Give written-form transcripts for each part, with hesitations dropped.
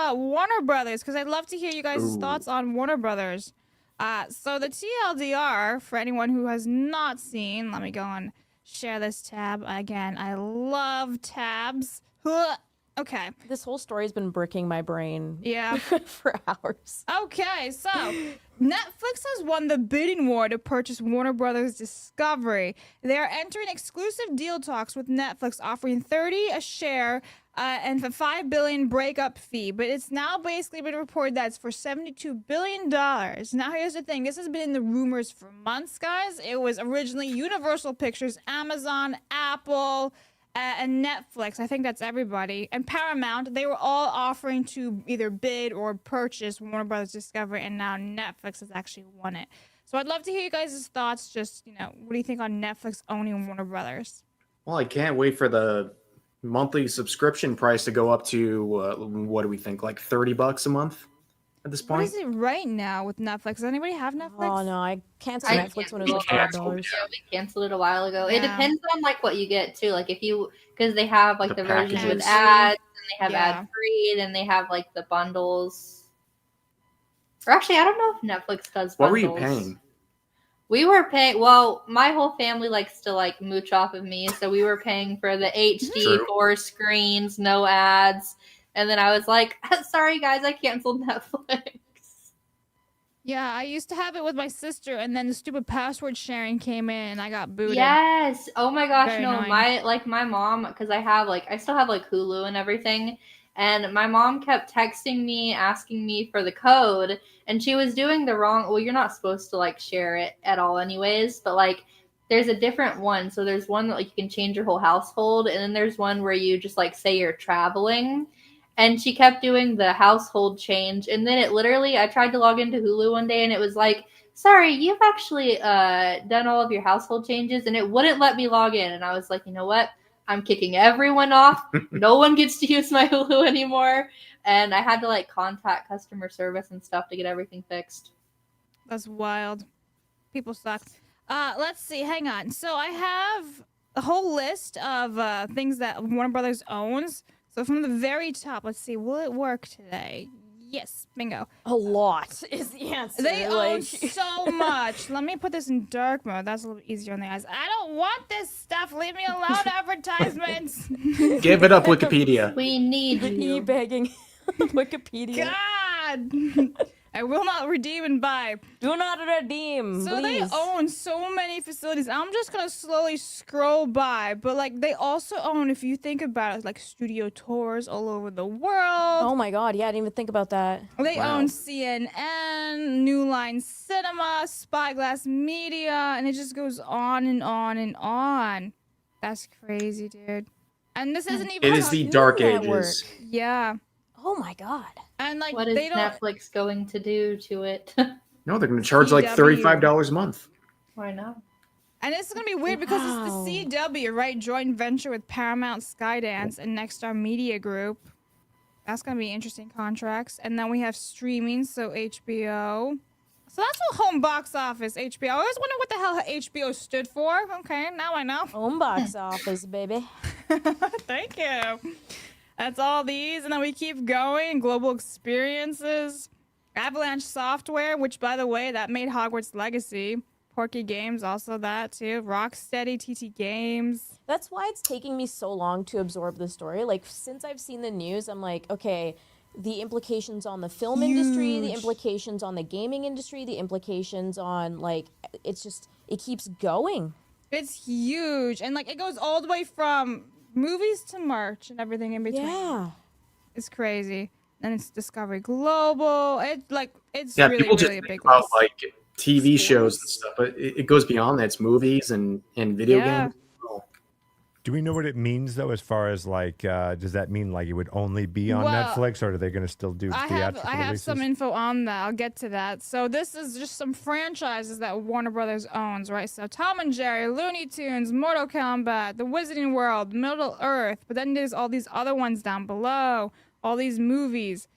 about Warner Brothers because I'd love to hear you guys' Ooh. thoughts on Warner Brothers. So the TLDR, for anyone who has not seen, let me go and share this tab. Again, I love tabs. Okay. This whole story's been bricking my brain. Yeah. For hours. Okay, so Netflix has won the bidding war to purchase Warner Brothers Discovery. They are entering exclusive deal talks with Netflix, offering $30 a share and a $5 billion breakup fee. But it's now basically been reported that it's for $72 billion. Now, here's the thing. This has been in the rumors for months, guys. It was originally Universal Pictures, Amazon, Apple, and Netflix. I think that's everybody. And Paramount, they were all offering to either bid or purchase Warner Brothers Discovery, and now Netflix has actually won it. So I'd love to hear you guys' thoughts. Just, what do you think on Netflix owning Warner Brothers? Well, I can't wait for the monthly subscription price to go up to, what do we think, like $30 a month at this point? What is it right now with Netflix? Does anybody have Netflix? Oh, no, I canceled Netflix when it was $12. Yeah, we canceled it a while ago. Yeah. It depends on like what you get too. Like if you, because they have like the versions with packages. ads, and they have Yeah. ad free, then they have like the bundles. Or actually, I don't know if Netflix does bundles. What were you paying? We were paying. Well, my whole family likes to like mooch off of me, so we were paying for the HD True. 4 screens, no ads. And then I was like, "Sorry guys, I canceled Netflix." Yeah, I used to have it with my sister, and then the stupid password sharing came in, and I got booted. Yes. Oh my gosh, Very no. annoying. My mom, because I still have like Hulu and everything, and my mom kept texting me, asking me for the code, and she was doing the wrong. Well, you're not supposed to like share it at all, anyways. But like, there's a different one. So there's one that like you can change your whole household, and then there's one where you just like say you're traveling. And she kept doing the household change. And then it literally, I tried to log into Hulu one day and it was like, sorry, you've actually done all of your household changes. And it wouldn't let me log in. And I was like, you know what? I'm kicking everyone off. No one gets to use my Hulu anymore. And I had to like contact customer service and stuff to get everything fixed. That's wild. People suck. Let's see. Hang on. So I have a whole list of things that Warner Brothers owns. So from the very top, let's see. Will it work today? Yes. Bingo. A lot is the answer. They own so much. Let me put this in dark mode. That's a little easier on the eyes. I don't want this stuff. Leave me alone, advertisements. Give it up, Wikipedia. We need you. E-begging. Wikipedia. God. I will not redeem and buy. Do not redeem, So please. they own so many facilities. I'm just going to slowly scroll by. But, like, they also own, if you think about it, like, studio tours all over the world. Oh my god, yeah, I didn't even think about that. They Wow. own CNN, New Line Cinema, Spyglass Media, and it just goes on and on and on. That's crazy, dude. And this isn't even... It is the dark Network. ages. Yeah. Oh my god. And, like, What is they don't... Netflix going to do to it? No, they're going to charge like CW. $35 a month. Why not? And it's going to be weird because Wow. it's the CW, right? Joint venture with Paramount, Skydance, and Nexstar Media Group. That's going to be interesting contracts. And then we have streaming, so HBO. So that's what home box office, HBO. I always wonder what the hell HBO stood for. Okay, now I know. Home box office, baby. Thank you. That's all these. And then we keep going. Global Experiences. Avalanche Software, which, by the way, that made Hogwarts Legacy. Porky Games, also that, too. Rocksteady, TT Games. That's why it's taking me so long to absorb the story. Like, since I've seen the news, I'm like, okay, the implications on the film industry, the Huge. implications on the gaming industry, the implications on, like, it's just, it keeps going. It's huge. And, like, it goes all the way from movies to merch and everything in between. Yeah. It's crazy. And it's Discovery Global. It's Yeah, really, people just really a think big about list. like TV shows and Sports. stuff, but it goes beyond that. It's movies and video Yeah. games. Oh, Do we know what it means though, as far as like, does that mean like it would only be on Well, Netflix, or are they going to still do theatrical I have releases? some info on that. I'll get to that. So this is just some franchises that Warner Brothers owns, right? So Tom and Jerry, Looney Tunes, Mortal Kombat, The Wizarding World, Middle Earth. But then there's all these other ones down below. All these movies.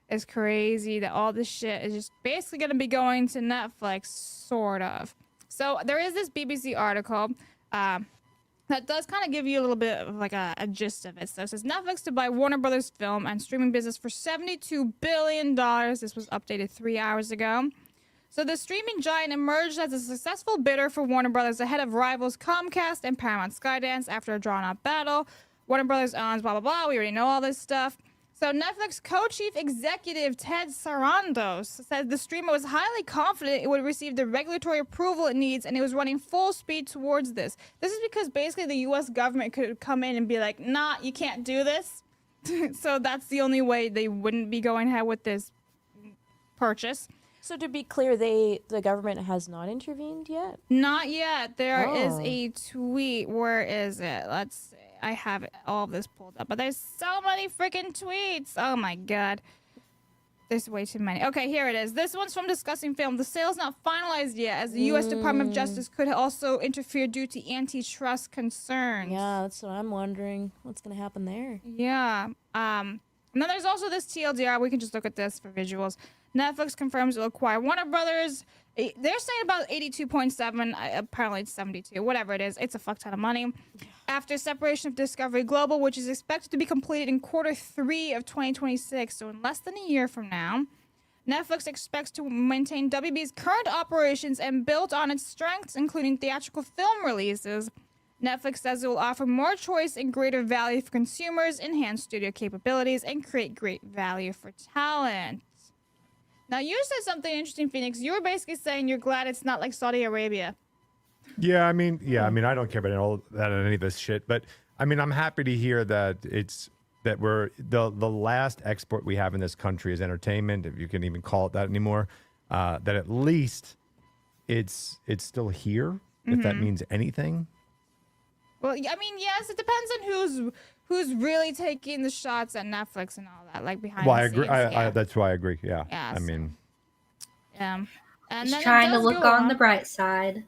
It's crazy that all this shit is just basically going to be going to Netflix, sort of. So there is this BBC article. that does kind of give you a little bit of like a gist of it. So it says Netflix to buy Warner Brothers film and streaming business for $72 billion. This was updated 3 hours ago. So the streaming giant emerged as a successful bidder for Warner Brothers ahead of rivals Comcast and Paramount Skydance after a drawn-out battle. Warner Brothers owns blah, blah, blah. We already know all this stuff. So Netflix co-chief executive Ted Sarandos said the streamer was highly confident it would receive the regulatory approval it needs, and it was running full speed towards this. This is because basically the U.S. government could come in and be like, nah, you can't do this. So that's the only way they wouldn't be going ahead with this purchase. So to be clear, the government has not intervened yet? Not yet. There is a tweet. Where is it? Let's see. I have all of this pulled up, but there's so many freaking tweets. Oh my god. There's way too many. Okay, here it is. This one's from Discussing Film. The sale's not finalized yet, as the U.S. Department of Justice could also interfere due to antitrust concerns. Yeah, that's what I'm wondering. What's going to happen there? Yeah. And then there's also this TLDR. We can just look at this for visuals. Netflix confirms it will acquire Warner Brothers. They're saying about 82.7. Apparently it's 72. Whatever it is, it's a fuck ton of money. After separation of Discovery Global, which is expected to be completed in Q3 of 2026, so in less than a year from now, Netflix expects to maintain WB's current operations and build on its strengths, including theatrical film releases. Netflix says it will offer more choice and greater value for consumers, enhance studio capabilities, and create great value for talent. Now, you said something interesting, Phoenix. You were basically saying you're glad it's not like Saudi Arabia. Yeah, I mean, I don't care about all that and any of this shit, but I mean, I'm happy to hear that we're the last export we have in this country is entertainment, if you can even call it that anymore. That at least it's still here, if that means anything. Well, I mean, yes, it depends on who's really taking the shots at Netflix and all that, like behind Well, the I agree. scenes. That's why I agree. Yeah. Yeah, I mean, and Just then trying it to does look go on the bright side.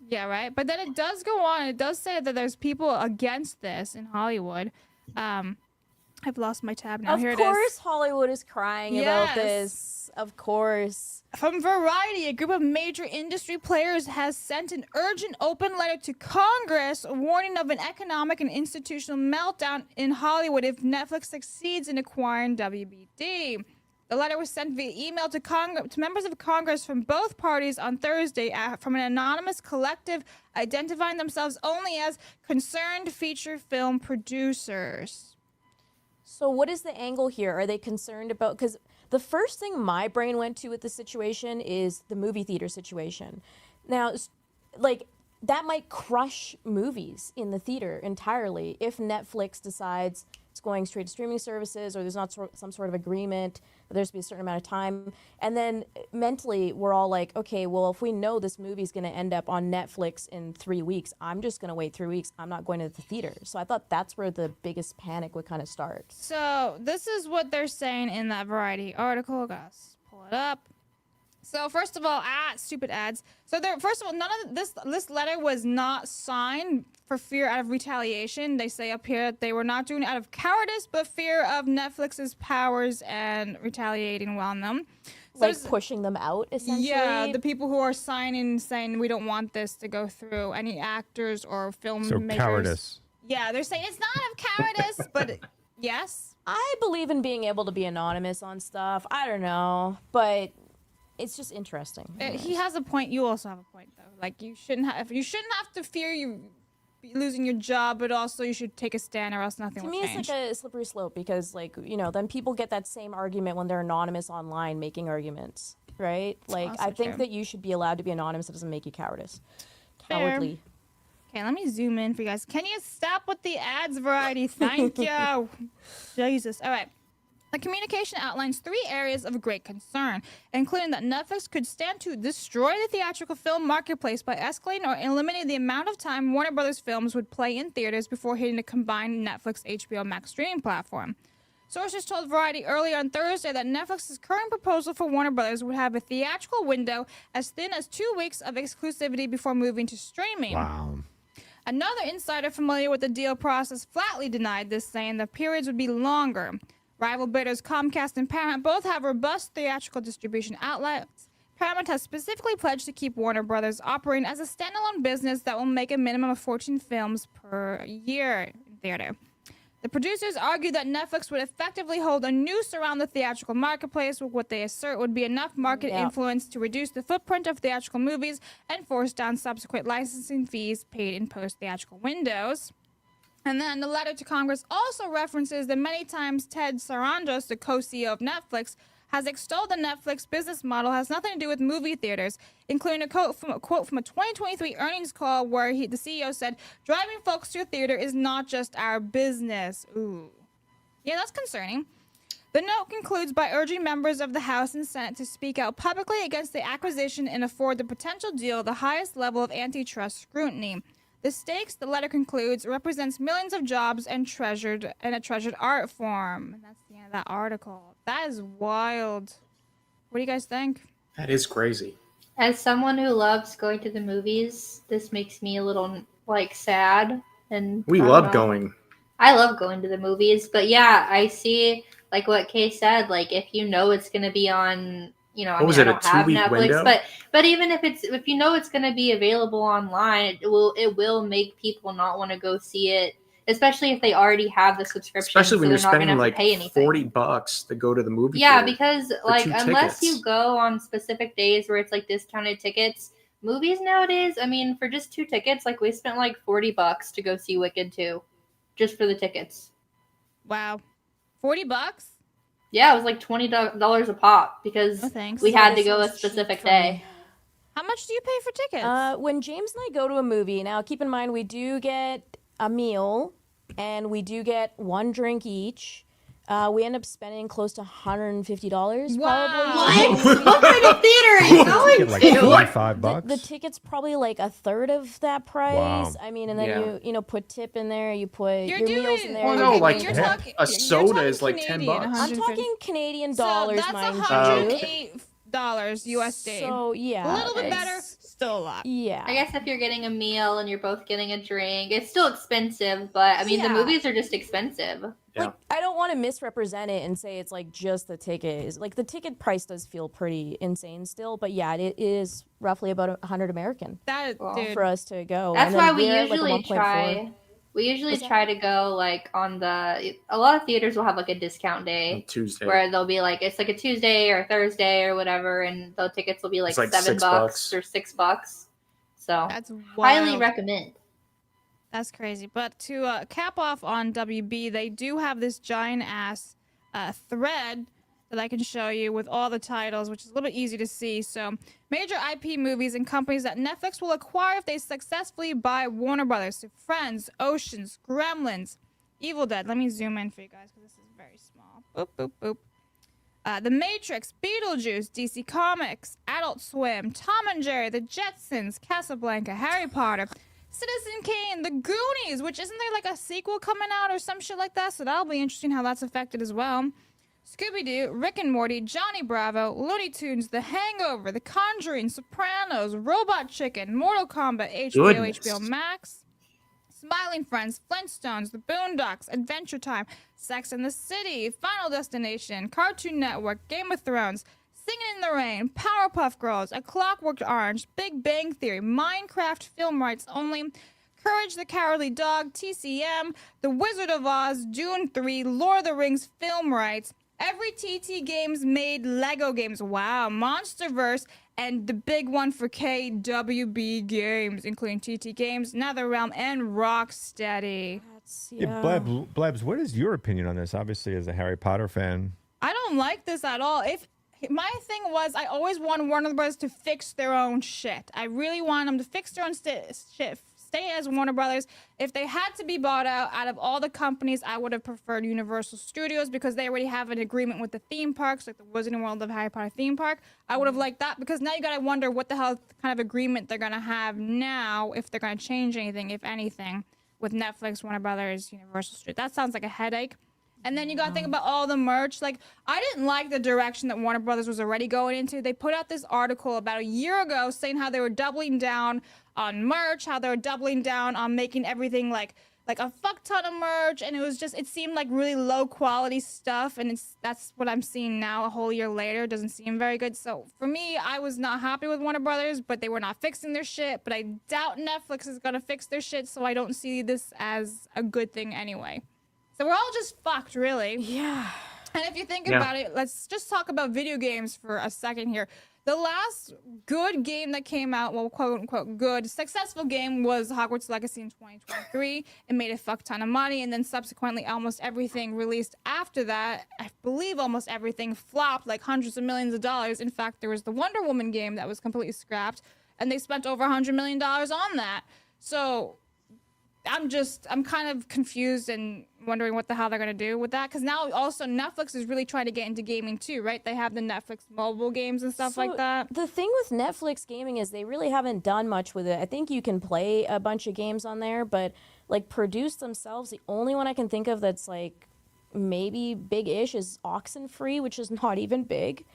Yeah, right. But then it does go on. It does say that there's people against this in Hollywood. I've lost my tab now. Of Here it is. course Hollywood is crying about Yes. this. Of course. From Variety, a group of major industry players has sent an urgent open letter to Congress warning of an economic and institutional meltdown in Hollywood if Netflix succeeds in acquiring WBD. The letter was sent via email to members of Congress from both parties on Thursday from an anonymous collective identifying themselves only as concerned feature film producers. So what is the angle here? Are they concerned about, because the first thing my brain went to with this situation is the movie theater situation. Now, like, that might crush movies in the theater entirely if Netflix decides it's going straight to streaming services, or there's not some sort of agreement, there's to be a certain amount of time. And then mentally, we're all like, okay, well, if we know this movie's going to end up on Netflix in 3 weeks, I'm just going to wait 3 weeks. I'm not going to the theater. So I thought that's where the biggest panic would kind of start. So this is what they're saying in that Variety article. Guys, pull it up. So first of all, stupid ads. So first of all, none of this letter was not signed for fear out of retaliation. They say up here that they were not doing it out of cowardice, but fear of Netflix's powers and retaliating on them. So Like pushing them out, essentially? yeah, the people who are signing saying we don't want this to go through, any actors or filmmakers. so cowardice. Yeah, they're saying it's not out of cowardice, but yes. I believe in being able to be anonymous on stuff. I don't know, but it's just interesting. He has a point. You also have a point, though. Like you shouldn't have to fear you losing your job, but also you should take a stand, or else nothing To will me, change. it's like a slippery slope because, like, you know, then people get that same argument when they're anonymous online making arguments, right? Like, Also I think true. that you should be allowed to be anonymous. It doesn't make you cowardice. Fair. Cowardly. Okay, let me zoom in for you guys. Can you stop with the ads, Variety? Thank you. Jesus. All right. The communication outlines 3 areas of great concern, including that Netflix could stand to destroy the theatrical film marketplace by escalating or eliminating the amount of time Warner Brothers films would play in theaters before hitting the combined Netflix HBO Max streaming platform. Sources told Variety earlier on Thursday that Netflix's current proposal for Warner Brothers would have a theatrical window as thin as 2 weeks of exclusivity before moving to streaming. Wow. Another insider familiar with the deal process flatly denied this, saying the periods would be longer. Rival bidders Comcast and Paramount both have robust theatrical distribution outlets. Paramount has specifically pledged to keep Warner Brothers operating as a standalone business that will make a minimum of 14 films per year in theater. The producers argue that Netflix would effectively hold a noose around the theatrical marketplace with what they assert would be enough market influence to reduce the footprint of theatrical movies and force down subsequent licensing fees paid in post-theatrical windows. And then the letter to Congress also references that many times Ted Sarandos, the co-CEO of Netflix, has extolled the Netflix business model has nothing to do with movie theaters, including a quote from a 2023 earnings call where the CEO said, "Driving folks to a theater is not just our business." Ooh. Yeah, that's concerning. The note concludes by urging members of the House and Senate to speak out publicly against the acquisition and afford the potential deal the highest level of antitrust scrutiny. The stakes, the letter concludes, represents millions of jobs and a treasured art form. And that's the end of that article. That is wild. What do you guys think? That is crazy. As someone who loves going to the movies, this makes me a little like sad. And We I don't love know. going. I love going to the movies, but yeah, I see like what Kay said. Like if you know it's going to be on, you know, I What was mean, it, I a don't have 2-week Netflix, window? but even if you know it's going to be available online, it will make people not want to go see it, especially if they already have the subscription. Especially when so you're they're not gonna spending have like to pay anything. $40 to go to the movie Yeah, theater. because like 2 unless tickets. you go on specific days where it's like discounted tickets, movies nowadays, I mean, for just 2 tickets, like we spent like $40 to go see Wicked 2, just for the tickets. Wow. $40? Yeah, it was like $20 a pop because No thanks. we So had to this go a sounds cheap specific for day. me. How much do you pay for tickets? When James and I go to a movie, now keep in mind we do get a meal and we do get one drink each. We end up spending close to $150 Wow. probably. What kind of theater are you going Get like to? $45. The ticket's probably like a third of that price. Wow. I mean, and then Yeah. you put tip in there, you put You're your doing meals in there. Well, you're no, doing like your- a soda is like Canadian, $10. I'm 150. talking Canadian So dollars, that's mind you. $108 USD. So yeah, a little bit it's- better, still a lot. Yeah. I guess if you're getting a meal and you're both getting a drink, it's still expensive, but I mean, the Yeah. movies are just expensive. Yeah. Like, I don't want to misrepresent it and say it's like just the ticket is like the ticket price does feel pretty insane still, but yeah, it is roughly about 100 American That Well, dude. for us to go. That's And then why we we're at, like, a usually 1.4. try. We usually What's that? try to go like on a lot of theaters will have like a discount day Tuesday. where they'll be like it's like a Tuesday or Thursday or whatever, and the tickets will be like It's like $7 $6. or $6. So That's highly wild. recommend. That's crazy. But to cap off on WB, they do have this giant ass thread that I can show you with all the titles, which is a little bit easy to see. So, major IP movies and companies that Netflix will acquire if they successfully buy Warner Brothers. So Friends, Oceans, Gremlins, Evil Dead. Let me zoom in for you guys because this is very small. Boop, boop, boop. The Matrix, Beetlejuice, DC Comics, Adult Swim, Tom and Jerry, The Jetsons, Casablanca, Harry Potter, Citizen Kane, The Goonies, which isn't there like a sequel coming out or some shit like that? So that'll be interesting how that's affected as well. Scooby-Doo, Rick and Morty, Johnny Bravo, Looney Tunes, The Hangover, The Conjuring, Sopranos, Robot Chicken, Mortal Kombat, HBO, Goodness. HBO Max, Smiling Friends, Flintstones, The Boondocks, Adventure Time, Sex and the City, Final Destination, Cartoon Network, Game of Thrones, Singing in the Rain, Powerpuff Girls, A Clockwork Orange, Big Bang Theory, Minecraft Film Rights Only, Courage the Cowardly Dog, TCM, The Wizard of Oz, Dune 3, Lord of the Rings Film Rights, every TT Games made Lego games, wow, Monsterverse, and the big one for KWB Games, including TT Games, NetherRealm, and Rocksteady. That's, Yeah, Blabs, what is your opinion on this? Obviously, as a Harry Potter fan. I don't like this at all. If my thing was, I always wanted Warner Brothers to fix their own shit. I really want them to fix their own shit. Stay as Warner Brothers. If they had to be bought out of all the companies, I would have preferred Universal Studios because they already have an agreement with the theme parks, like the Wizarding World of Harry Potter theme park. I would have liked that because now you gotta wonder what the hell kind of agreement they're gonna have now if they're gonna change anything, if anything, with Netflix, Warner Brothers, Universal Studios. That sounds like a headache. And then you gotta think about all the merch. Like, I didn't like the direction that Warner Brothers was already going into. They put out this article about a year ago saying how they were doubling down on merch, how they were doubling down on making everything like like a fuck ton of merch, and it seemed like really low quality stuff, and that's what I'm seeing now a whole year later. It doesn't seem very good. So for me, I was not happy with Warner Brothers, but they were not fixing their shit. But I doubt Netflix is gonna fix their shit, so I don't see this as a good thing anyway. So we're all just fucked, really. Yeah. And if you think Yeah. about it, let's just talk about video games for a second here. The last good game that came out, well, quote unquote good, successful game was Hogwarts Legacy in 2023. It made a fuck ton of money, and then subsequently almost everything released after that, I believe almost everything flopped like hundreds of millions of dollars. In fact, there was the Wonder Woman game that was completely scrapped, and they spent over $100 million on that. So I'm kind of confused and wondering what the hell they're going to do with that. Because now also Netflix is really trying to get into gaming too, right? They have the Netflix mobile games and stuff like that. The thing with Netflix gaming is they really haven't done much with it. I think you can play a bunch of games on there, but like produce themselves, the only one I can think of that's like maybe big-ish is Oxenfree, which is not even big.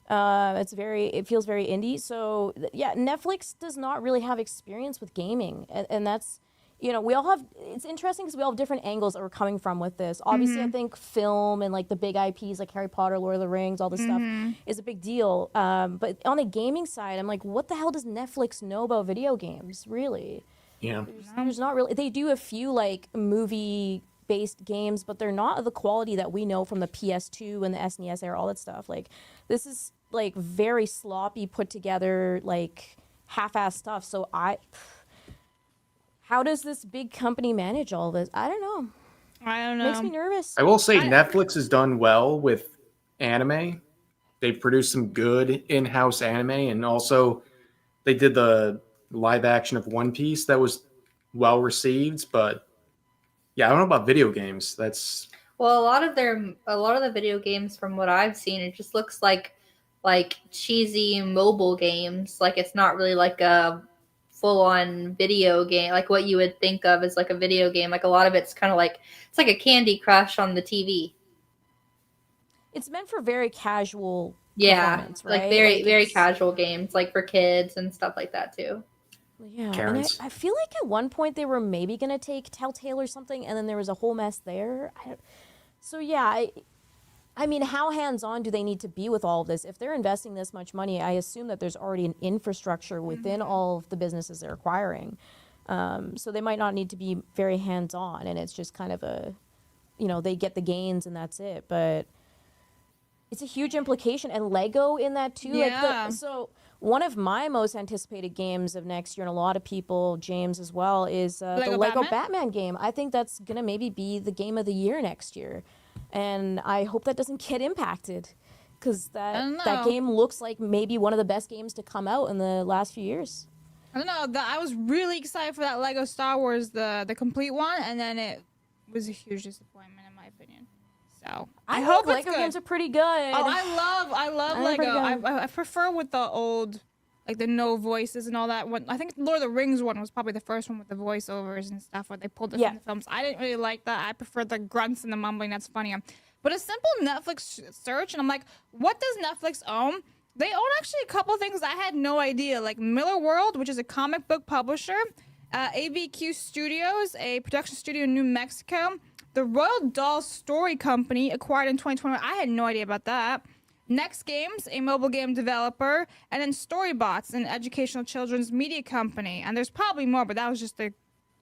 It feels very indie. So yeah, Netflix does not really have experience with gaming, and that's, you know, we all have, it's interesting because we all have different angles that we're coming from with this. Obviously, I think film and like the big IPs like Harry Potter, Lord of the Rings, all this stuff is a big deal. But on the gaming side, I'm like, what the hell does Netflix know about video games, really? Yeah. There's not really, they do a few like movie-based games, but they're not of the quality that we know from the PS2 and the SNES era, all that stuff. Like, this is like very sloppy, put together, like half-assed stuff. So how does this big company manage all this? I don't know. Makes me nervous. I will say Netflix has done well with anime. They've produced some good in-house anime, and also they did the live action of One Piece that was well received. But yeah, I don't know about video games. Well, a lot of the video games, from what I've seen, it just looks like cheesy mobile games. Like, it's not really like a full-on video game, like what you would think of as like a video game. Like, a lot of it's kind of like, it's like a Candy Crush on the TV. It's meant for very casual performance, right? Like very casual games, like for kids and stuff like that too. Yeah, and I feel like at one point they were maybe going to take Telltale or something, and then there was a whole mess there. So yeah, I mean, how hands-on do they need to be with all of this? If they're investing this much money, I assume that there's already an infrastructure within all of the businesses they're acquiring. So they might not need to be very hands-on, and it's just kind of a, you know, they get the gains and that's it. But it's a huge implication, and Lego in that too. Yeah. So one of my most anticipated games of next year, and a lot of people, James as well, is the Lego Batman game. I think that's going to maybe be the game of the year next year. And I hope that doesn't get impacted, because that game looks like maybe one of the best games to come out in the last few years. I don't know. I was really excited for that Lego Star Wars, the complete one, and then it was a huge disappointment in my opinion. So I hope Lego games are pretty good. Oh, I love Lego. I prefer with the old, like the no voices and all that one. I think Lord of the Rings one was probably the first one with the voiceovers and stuff where they pulled it from the films. I didn't really like that. I prefer the grunts and the mumbling. That's funnier. But a simple Netflix search, and I'm like, what does Netflix own? They own actually a couple things I had no idea, like Miller World, which is a comic book publisher, AVQ Studios, a production studio in New Mexico, the Royal Doll Story Company, acquired in 2021. I had no idea about that. Next Games, a mobile game developer, and then Storybots, an educational children's media company. And there's probably more, but that was just the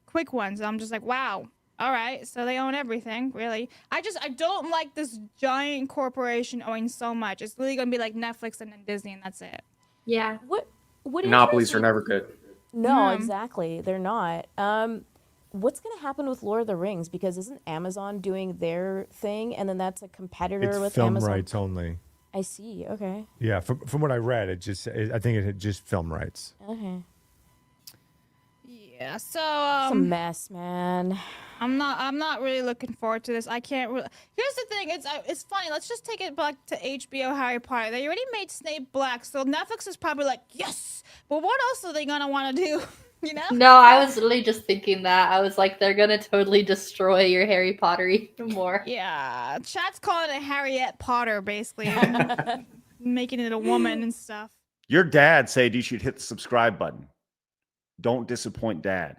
quick ones. I'm just like, wow. All right, so they own everything, really. I don't like this giant corporation owning so much. It's really gonna be like Netflix and then Disney, and that's it. Yeah. What Monopolies are never good. No, exactly. They're not. What's going to happen with Lord of the Rings? Because isn't Amazon doing their thing, and then that's a competitor It's with film Amazon? rights only. I see. Okay. Yeah, from what I read, I think it had just film rights. Okay. Yeah. So It's a mess, man. I'm not really looking forward to this. I can't. Here's the thing. It's funny. Let's just take it back to HBO Harry Potter. They already made Snape black, so Netflix is probably like, yes. But what else are they gonna want to do? You know? No, I was literally just thinking that. I was like, they're gonna totally destroy your Harry Potter even more. Yeah, chat's calling it Harriet Potter, basically, making it a woman and stuff. Your dad said you should hit the subscribe button. Don't disappoint dad.